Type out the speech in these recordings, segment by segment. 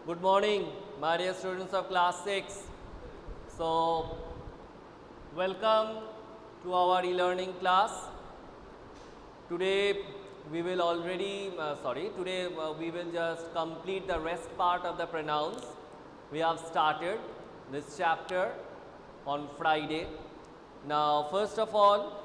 Good morning, my dear students of class 6. So, welcome to our e-learning class. Today we will we will just complete the rest part of the pronouns. We have started this chapter on Friday. Now, first of all,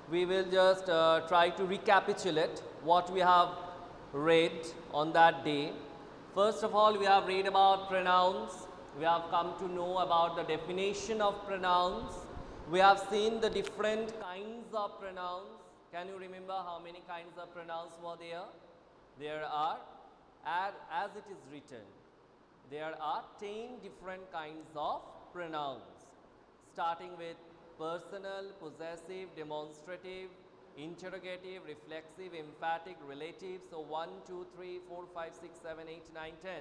we will just try to recapitulate what we have read on that day. First of all, we have read about pronouns. We have come to know about the definition of pronouns. We have seen the different kinds of pronouns. Can you remember how many kinds of pronouns were there? There are, as it is written, there are 10 different kinds of pronouns, starting with personal, possessive, demonstrative, interrogative, reflexive, emphatic, relative. So, 1, 2, 3, 4, 5, 6, 7, 8, 9, 10.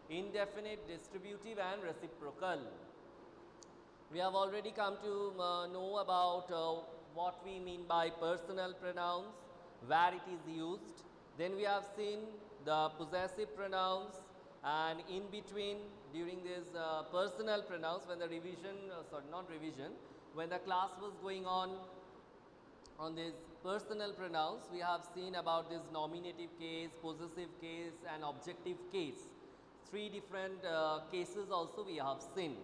Indefinite, distributive and reciprocal. We have already come to know about what we mean by personal pronouns, where it is used. Then we have seen the possessive pronouns, and in between during these personal pronouns, when the when the class was going on these personal pronouns, we have seen about this nominative case, possessive case and objective case. 3 different cases also we have seen.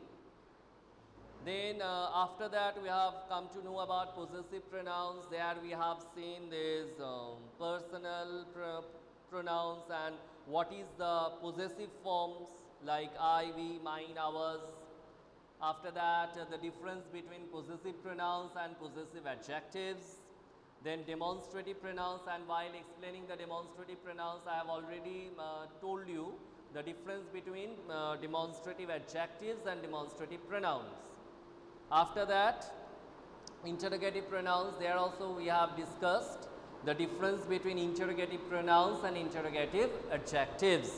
Then after that we have come to know about possessive pronouns. There we have seen these personal pronouns and what is the possessive forms like I, we, mine, ours. After that the difference between possessive pronouns and possessive adjectives. Then demonstrative pronouns, and while explaining the demonstrative pronouns I have already told you the difference between demonstrative adjectives and demonstrative pronouns. After that, interrogative pronouns, there also we have discussed the difference between interrogative pronouns and interrogative adjectives.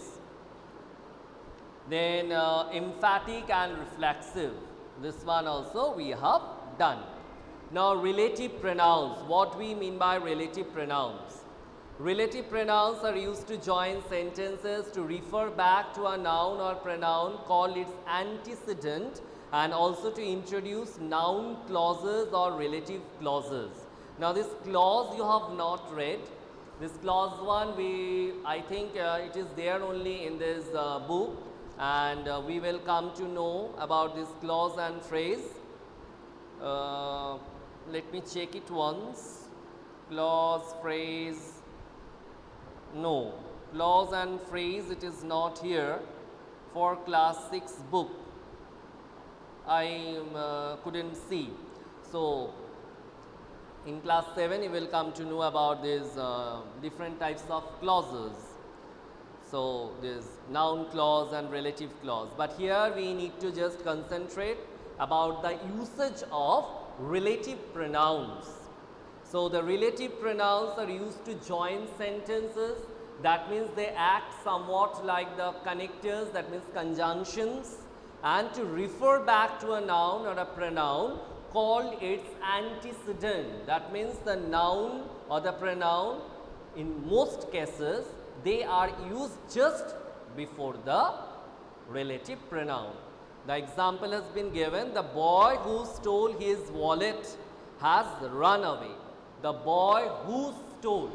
Then emphatic and reflexive, this one also we have done. Now, relative pronouns, what we mean by relative pronouns? Relative pronouns are used to join sentences to refer back to a noun or pronoun called its antecedent, and also to introduce noun clauses or relative clauses. Now, this clause you have not read. This clause 1 I think it is there only in this book, and we will come to know about this clause and phrase. Let me check it once. Clause, phrase, no. Clause and phrase, it is not here for class 6 book. I couldn't see. So, in class 7 you will come to know about these different types of clauses. So, this noun clause and relative clause, but here we need to just concentrate about the usage of relative pronouns. So, the relative pronouns are used to join sentences, that means they act somewhat like the connectors, that means conjunctions, and to refer back to a noun or a pronoun called its antecedent. That means the noun or the pronoun, in most cases they are used just before the relative pronoun. The example has been given, the boy who stole his wallet has run away. The boy who stole.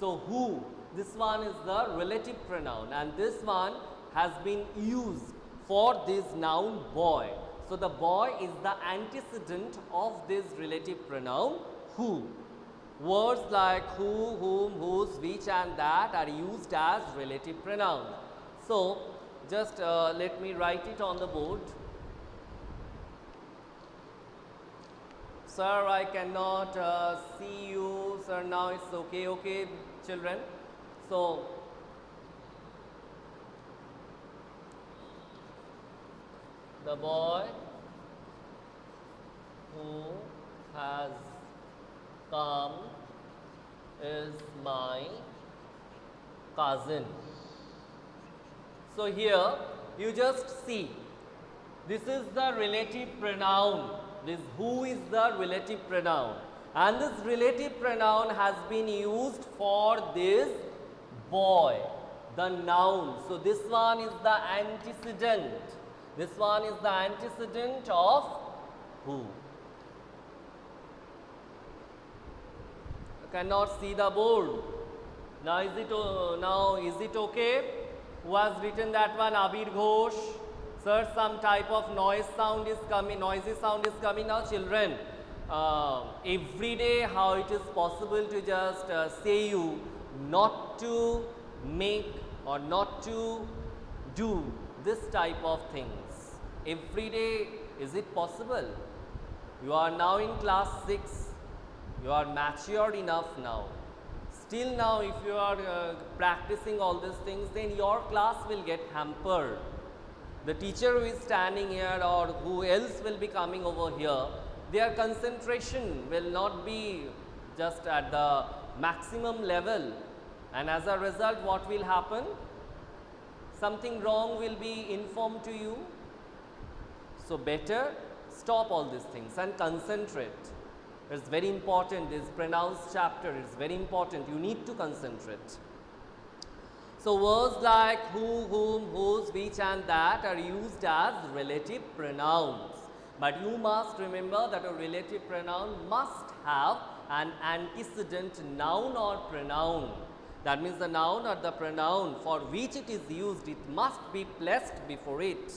So, who, this one is the relative pronoun, and this one has been used for this noun boy. So, the boy is the antecedent of this relative pronoun who. Words like who, whom, whose, which and that are used as relative pronouns. So, just let me write it on the board. Sir, I cannot see you. Sir, now it's okay. Okay, children. So, the boy who has come is my cousin. So, here you just see, this is the relative pronoun, this who is the relative pronoun, and this relative pronoun has been used for this boy. the noun. So this one is the antecedent. This one is the antecedent of who. You cannot see the board. Now is it okay? Who has written that one? Abir Ghosh. Sir, some type of noisy sound is coming now, children. Every day how it is possible to just say you not to make or not to do this type of things. Every day, is it possible? You are now in class 6, you are matured enough now. Still now if you are practicing all these things, then your class will get hampered. The teacher who is standing here or who else will be coming over here, their concentration will not be just at the maximum level, and as a result what will happen? Something wrong will be informed to you. So better stop all these things and concentrate. It's very important. This pronouns chapter is very important. You need to concentrate. So words like who, whom, whose, which and that are used as relative pronouns. But you must remember that a relative pronoun must have an antecedent noun or pronoun. That means the noun or the pronoun for which it is used, it must be placed before it.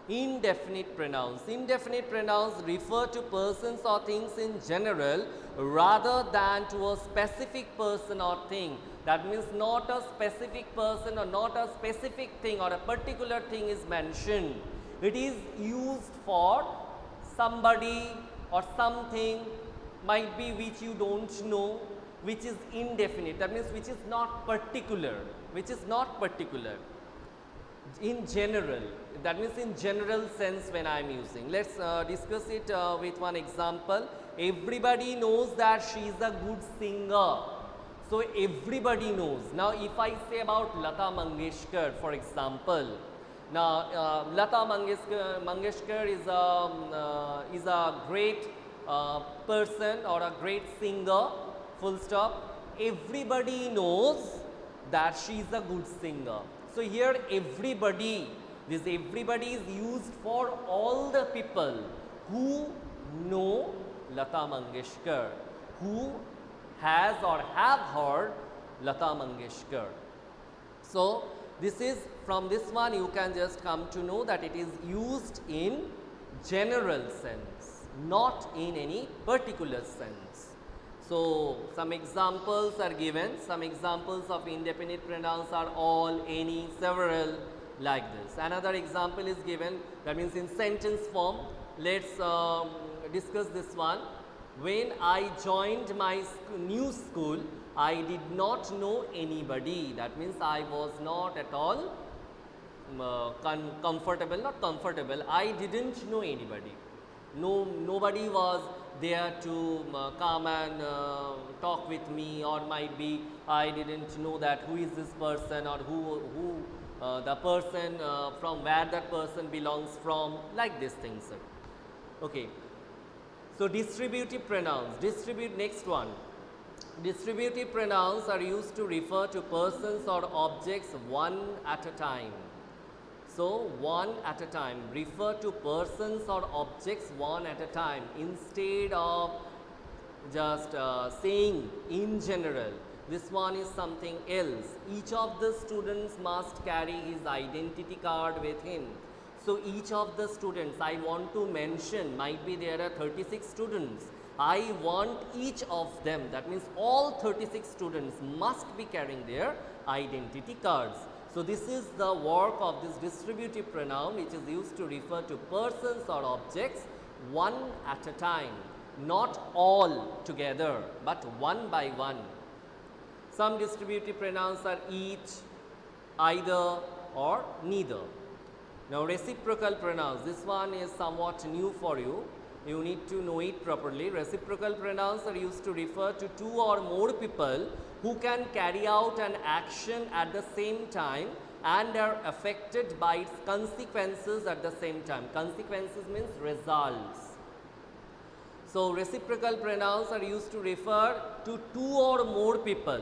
Indefinite pronouns. Indefinite pronouns refer to persons or things in general rather than to a specific person or thing. That means not a specific person or not a specific thing or a particular thing is mentioned. It is used for somebody or something, might be which you don't know, which is indefinite. That means which is not particular, in general. That means in general sense when I am using. Let's discuss it with one example. Everybody knows that she is a good singer. So everybody knows. Now if I say about Lata Mangeshkar, for example, now Lata Mangeshkar is a great person or a great singer, full stop. Everybody knows that she is a good singer. So here everybody, this everybody is used for all the people who know Lata Mangeshkar, who has or have heard Lata Mangeshkar. So this is, from this one you can just come to know that it is used in general sense, not in any particular sense. So some examples are given. Some examples of indefinite pronouns are all, any, several, like this. Another example is given, that means in sentence form. Let's discuss this one. When I joined my new school, I did not know anybody. That means I was not at all comfortable, not comfortable, I didn't know anybody. Nobody was there to come and talk with me, or might be I didn't know that who is this person or who the person from where that person belongs from, like these things. Okay. So distributive pronouns. Next one. Distributive pronouns are used to refer to persons or objects one at a time. So one at a time, refer to persons or objects one at a time instead of just saying in general. This one is something else. Each of the students must carry his identity card with him. So each of the students, I want to mention, might be there are 36 students. I want each of them, that means all 36 students must be carrying their identity cards. So this is the work of this distributive pronoun, which is used to refer to persons or objects one at a time, not all together, but one by one. Some distributive pronouns are each, either, or neither. Now reciprocal pronouns, this one is somewhat new for you. You need to know it properly. Reciprocal pronouns are used to refer to two or more people who can carry out an action at the same time and are affected by its consequences at the same time. Consequences means results. So reciprocal pronouns are used to refer to two or more people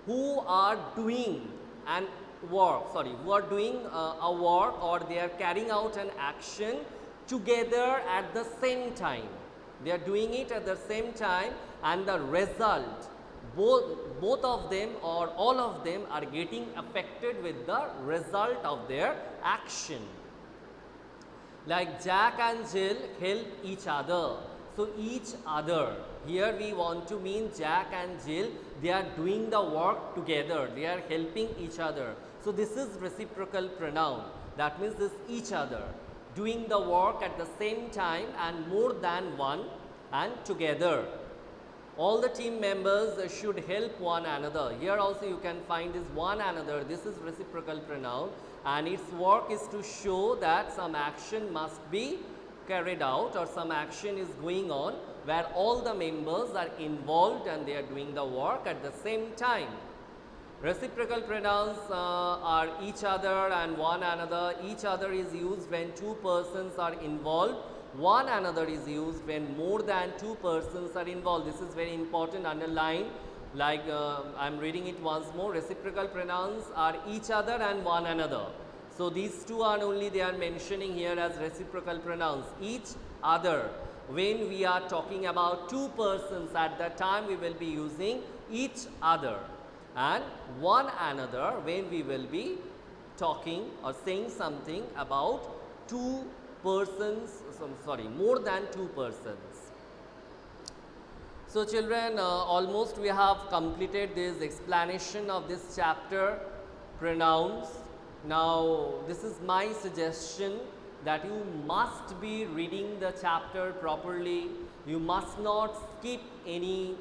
who are doing an work, sorry, who are doing a work, or they are carrying out an action together at the same time. They are doing it at the same time, and the result, both of them or all of them are getting affected with the result of their action. Like Jack and Jill help each other. So each other, here we want to mean Jack and Jill, they are doing the work together, they are helping each other. So this is reciprocal pronoun, that means this each other, doing the work at the same time and more than one and together. All the team members should help one another. Here also you can find this one another, this is reciprocal pronoun, and its work is to show that some action must be carried out or some action is going on where all the members are involved and they are doing the work at the same time. Reciprocal pronouns are each other and one another. Each other is used when two persons are involved. One another is used when more than two persons are involved. This is very important, underline. Like I am reading it once more. Reciprocal pronouns are each other and one another. So these two are only they are mentioning here as reciprocal pronouns. Each other. When we are talking about two persons, at that time we will be using each other, and one another when we will be talking or saying something about two persons, sorry, more than two persons. So children, almost we have completed this explanation of this chapter, pronouns. Now this is my suggestion that you must be reading the chapter properly. You must not skip any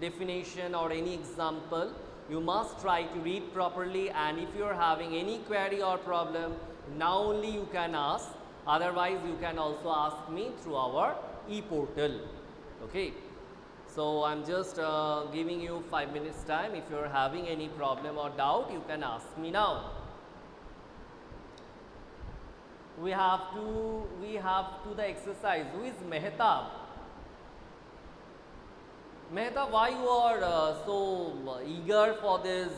definition or any example. You must try to read properly, and if you are having any query or problem, now only you can ask, otherwise you can also ask me through our e-portal. Okay. So I am just giving you 5 minutes time. If you are having any problem or doubt, you can ask me now. We have to the exercise. Who is Mehtab? Mehtab, why you are so eager for this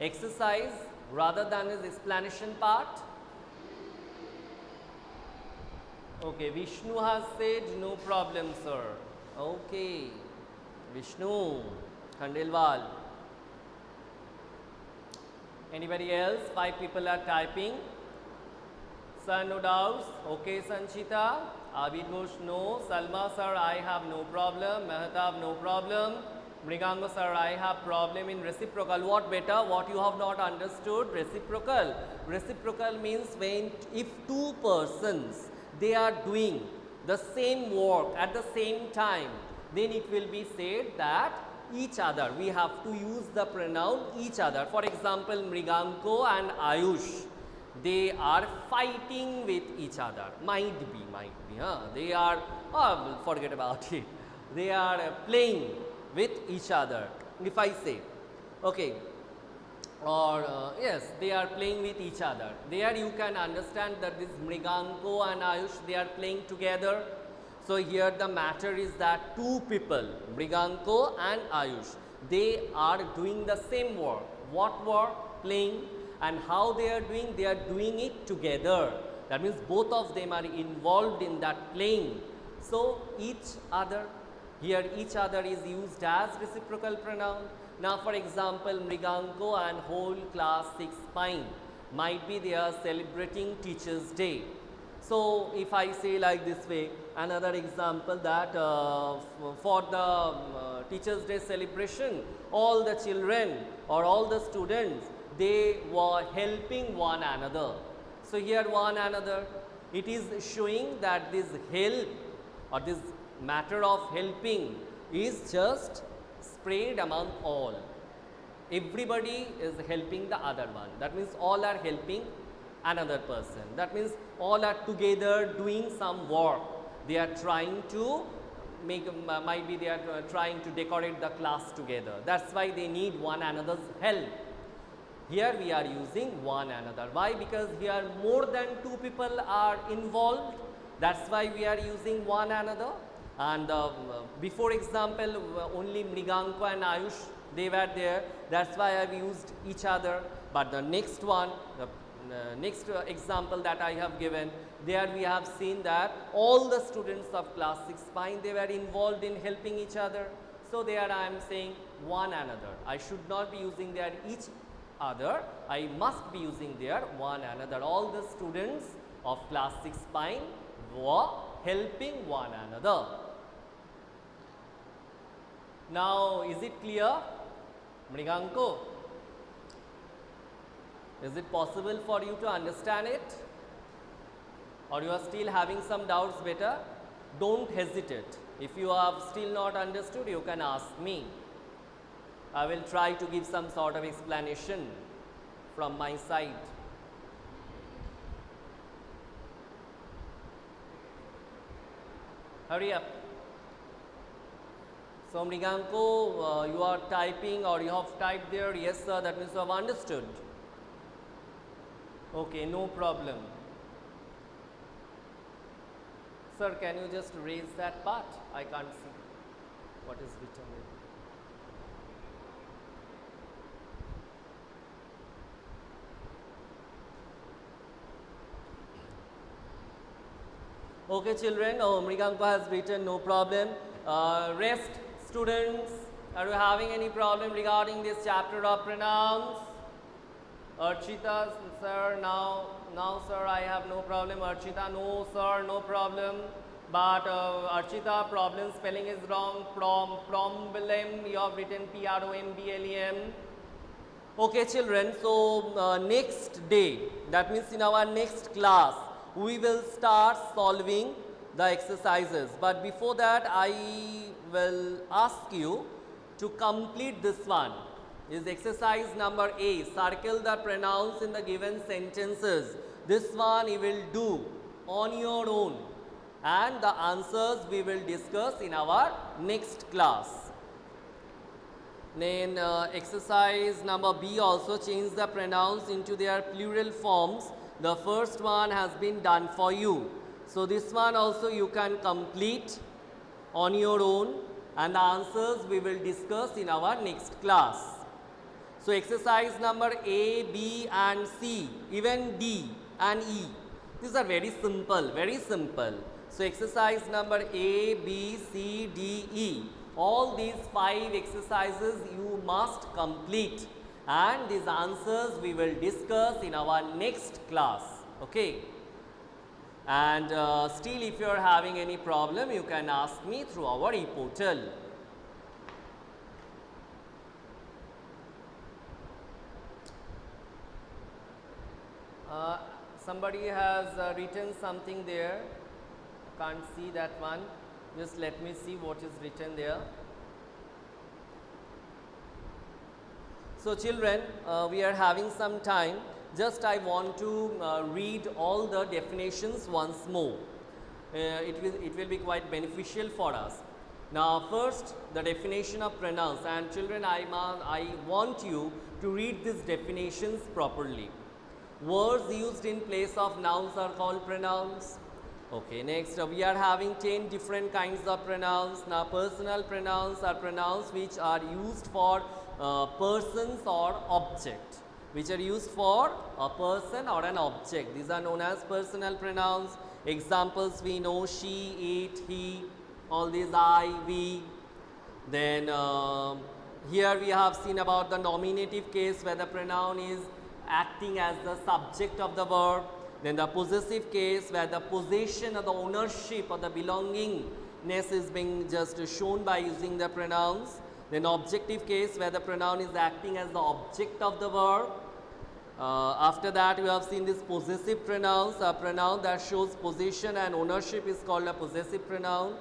exercise rather than his explanation part? Okay, Vishnu has said no problem, sir. Okay, Vishnu Khandelwal. Anybody else? 5 people are typing. Sir, no doubts. Okay, Sanchita. Abid Ghosh, no. Salma, sir, I have no problem. Mehtab, no problem. Mrigango, sir, I have problem in reciprocal. What better? What you have not understood? Reciprocal. Reciprocal means when, if two persons, they are doing the same work at the same time, then it will be said that each other. We have to use the pronoun each other. For example, Mriganko and Ayush, they are fighting with each other. Might be. They are, forget about it. They are playing with each other. If I say, okay, or yes, they are playing with each other. There you can understand that this Mriganko and Ayush, they are playing together. So here the matter is that two people, Mriganko and Ayush, they are doing the same work. What work? Playing. And how they are doing it together. That means both of them are involved in that playing. So each other, here each other is used as reciprocal pronoun. Now for example, Mriganko and whole class 6 fine, might be they are celebrating Teachers' Day. So if I say like this way, another example that for the Teachers' Day celebration, all the children or all the students, they were helping one another. So here one another, it is showing that this help or this matter of helping is just spread among all. Everybody is helping the other one. That means all are helping another person. That means all are together doing some work. They are trying to make, might be they are trying to decorate the class together. That's why they need one another's help. Here we are using one another. Why? Because here more than two people are involved. That's why we are using one another. And before example, only Mriganko and Ayush, they were there, that's why I've used each other. But the next one, the next example that I have given, there we have seen that all the students of class 6 fine, they were involved in helping each other. So there I am saying one another. I should not be using there each other, I must be using there one another. All the students of class 6 fine were helping one another. Now, is it clear? Mriganko, is it possible for you to understand it? Or you are still having some doubts better? Don't hesitate. If you have still not understood, you can ask me. I will try to give some sort of explanation from my side. Hurry up. So, Mriganko, you are typing or you have typed there, yes sir, that means you have understood. Okay, no problem. Sir, can you just raise that part? I can't see what is written there. Okay children, Mriganko has written, no problem. Rest students, are you having any problem regarding this chapter of pronouns? Archita, sir, now sir, I have no problem. Archita, no sir, no problem. But Archita, problem spelling is wrong. Problem, you have written P-R-O-M-B-L-E-M. Okay children, so next day, that means in our next class, we will start solving the exercises. But before that, I will ask you to complete this one. Is exercise number A, circle the pronouns in the given sentences. This one you will do on your own, and the answers we will discuss in our next class. Then exercise number B, also change the pronouns into their plural forms. The first one has been done for you. So this one also you can complete on your own, and the answers we will discuss in our next class. So exercise number A, B and C, even D and E, these are very simple, very simple. So exercise number A, B, C, D, E, all these 5 exercises you must complete, and these answers we will discuss in our next class, okay. And still if you are having any problem, you can ask me through our e-portal. Somebody has written something there, can't see that one, just let me see what is written there. So children, we are having some time, just I want to read all the definitions once more. It will be quite beneficial for us. Now first, the definition of pronouns, and children, I want you to read these definitions properly. Words used in place of nouns are called pronouns. Okay, next we are having 10 different kinds of pronouns. Now personal pronouns are pronouns which are used for persons or object, which are used for a person or an object. These are known as personal pronouns. Examples we know: she, it, he, all these I, we. Then here we have seen about the nominative case where the pronoun is acting as the subject of the verb. Then the possessive case where the possession or the ownership or the belongingness is being just shown by using the pronouns. Then objective case where the pronoun is acting as the object of the verb. After that we have seen this possessive pronouns. A pronoun that shows possession and ownership is called a possessive pronoun.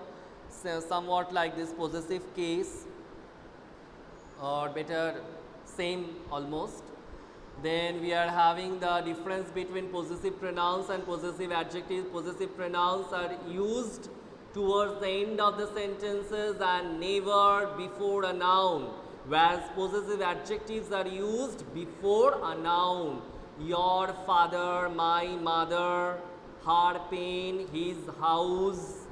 So somewhat like this possessive case, or better same almost. Then we are having the difference between possessive pronouns and possessive adjectives. Possessive pronouns are used towards the end of the sentences and never before a noun, whereas possessive adjectives are used before a noun. Your father, my mother, her pen, his house.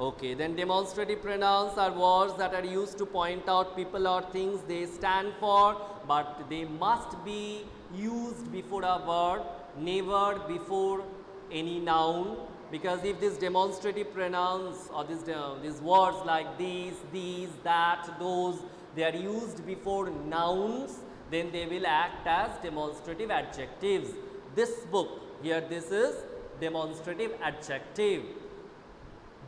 Okay, then demonstrative pronouns are words that are used to point out people or things they stand for, but they must be used before a verb, never before any noun. Because if these demonstrative pronouns or these words like these, that, those, they are used before nouns, then they will act as demonstrative adjectives. This book here, this is demonstrative adjective.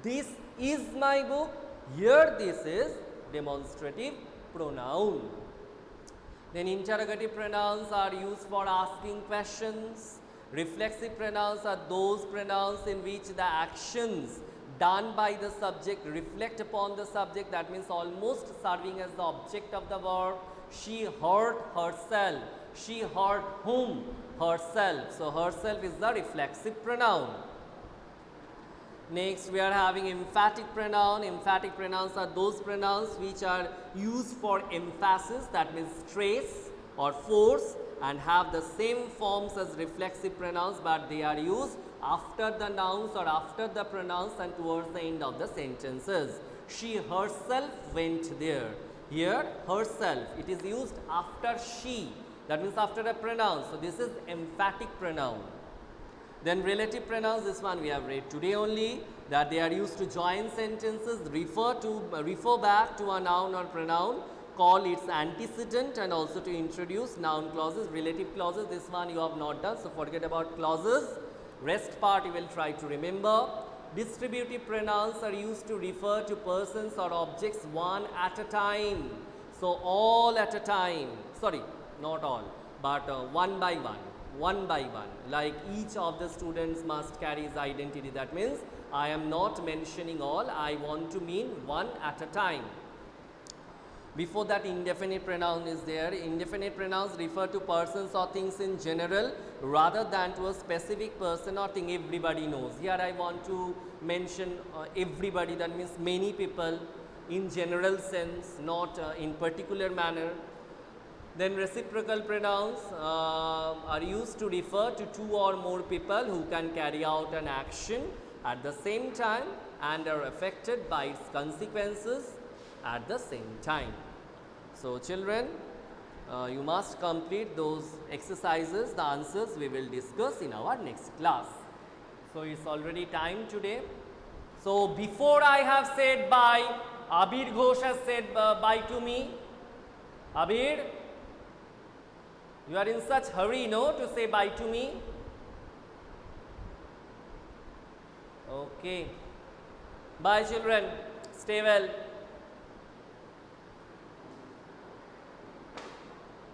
This is my book. Here this is demonstrative pronoun. Then interrogative pronouns are used for asking questions. Reflexive pronouns are those pronouns in which the actions done by the subject reflect upon the subject. That means almost serving as the object of the verb. She hurt herself. She hurt whom? Herself. So herself is the reflexive pronoun. Next we are having emphatic pronoun. Emphatic pronouns are those pronouns which are used for emphasis, that means stress or force, and have the same forms as reflexive pronouns, but they are used after the nouns or after the pronouns and towards the end of the sentences. She herself went there. Here herself, it is used after she, that means after a pronoun. So this is emphatic pronoun. Then relative pronouns, this one we have read today only, that they are used to join sentences, refer back to a noun or pronoun, call its antecedent, and also to introduce noun clauses. Relative clauses, this one you have not done, so forget about clauses. Rest part you will try to remember. Distributive pronouns are used to refer to persons or objects one at a time. So all at a time, sorry, not all, but one by one. One by one, like each of the students must carry his identity. That means I am not mentioning all, I want to mean one at a time. Before that, indefinite pronoun is there. Indefinite pronouns refer to persons or things in general rather than to a specific person or thing everybody knows. Here I want to mention everybody, that means many people in general sense, not in particular manner. Then reciprocal pronouns are used to refer to two or more people who can carry out an action at the same time and are affected by its consequences at the same time. So children, you must complete those exercises. The answers we will discuss in our next class. So it's already time today. So before I have said bye, Abir Ghosh has said bye to me. Abir, you are in such hurry, no, to say bye to me? Okay. Bye children. Stay well.